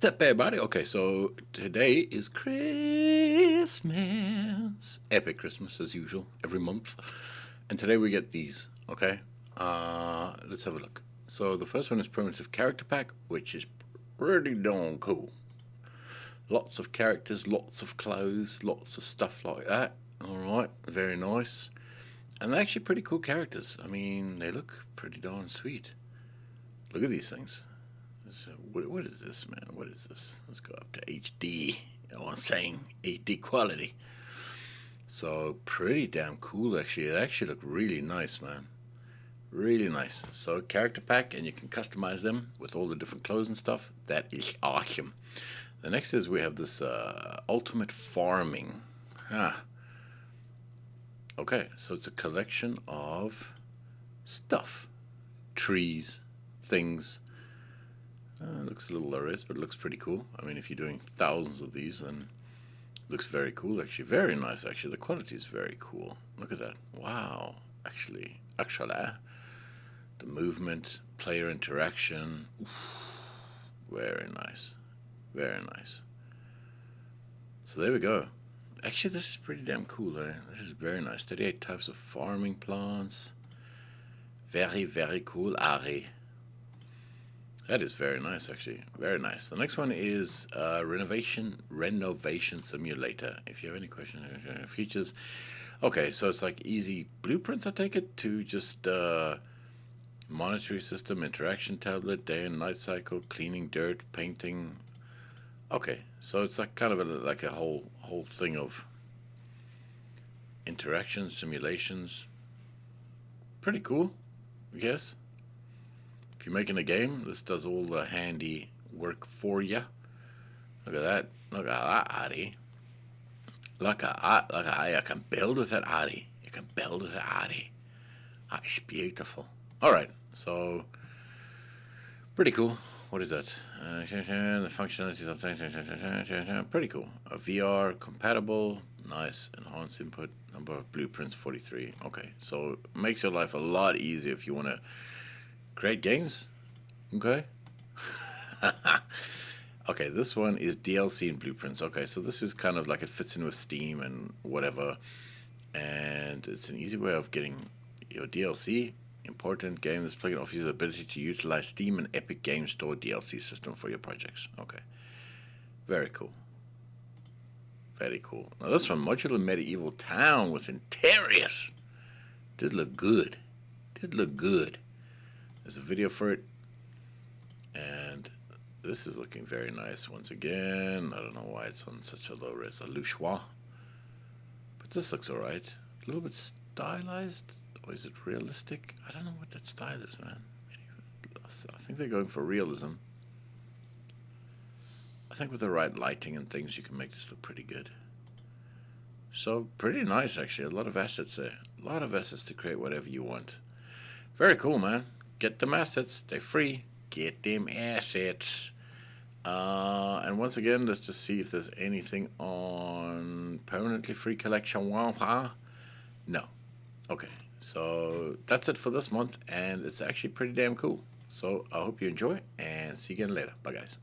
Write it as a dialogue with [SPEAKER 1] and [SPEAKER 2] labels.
[SPEAKER 1] What's up, everybody? Okay, so today is Christmas. Epic Christmas, as usual, every month. And today we get these, okay? Let's have a look. So the first one is Primitive Character Pack, which is pretty darn cool. Lots of characters, lots of clothes, lots of stuff like that. Alright, very nice. And they're actually pretty cool characters. I mean, they look pretty darn sweet. Look at these things. So what is this, man? What is this? Let's go up to HD. I'm saying HD quality. So pretty damn cool, actually. They actually look really nice, man. Really nice. So character pack, and you can customize them with all the different clothes and stuff. That is awesome. The next is we have this ultimate farming. Huh. Okay, so it's a collection of stuff, trees, things. Looks a little low-res, but it looks pretty cool. I mean, if you're doing thousands of these, then it looks very cool, actually. Very nice, actually. The quality is very cool. Look at that. Wow. Actually, the movement, player interaction. Oof, very nice. Very nice. So there we go. Actually, this is pretty damn cool, though. This is very nice. 38 types of farming plants. Very, very cool, Ari. That is very nice, actually. Very nice. The next one is Renovation Simulator. If you have any questions, features. Okay, so it's like easy blueprints, I take it, to just monitoring system, interaction tablet, day and night cycle, cleaning dirt, painting. Okay, so it's like kind of like a whole thing of interaction simulations. Pretty cool, I guess. If you're making a game, this does all the handy work for you. Look at that. Look at that, Ari. Look at that. I can build with it, Ari. You can build with it, Ari. That's beautiful. Alright, so pretty cool. What is that? The functionality of pretty cool. A VR compatible. Nice. Enhanced input. Number of blueprints 43. Okay, so it makes your life a lot easier if you want to create games. Okay. Okay, this one is DLC and blueprints. Okay, so this is kind of like it fits in with Steam and whatever. And it's an easy way of getting your DLC. Important game. This plugin offers you the ability to utilize Steam and Epic Games Store DLC system for your projects. Okay. Very cool. Very cool. Now this one, Modular Medieval Town with interiors. Did look good. Did look good. There's a video for it. And this is looking very nice once again. I don't know why it's on such a low resolution. But this looks alright. A little bit stylized. Or is it realistic? I don't know what that style is, man. I think they're going for realism. I think with the right lighting and things, you can make this look pretty good. So, pretty nice, actually. A lot of assets there. A lot of assets to create whatever you want. Very cool, man. Get them assets. They're free. Get them assets. And once again, let's just see if there's anything on permanently free collection. No. Okay. So that's it for this month, and it's actually pretty damn cool. So I hope you enjoy, and see you again later. Bye, guys.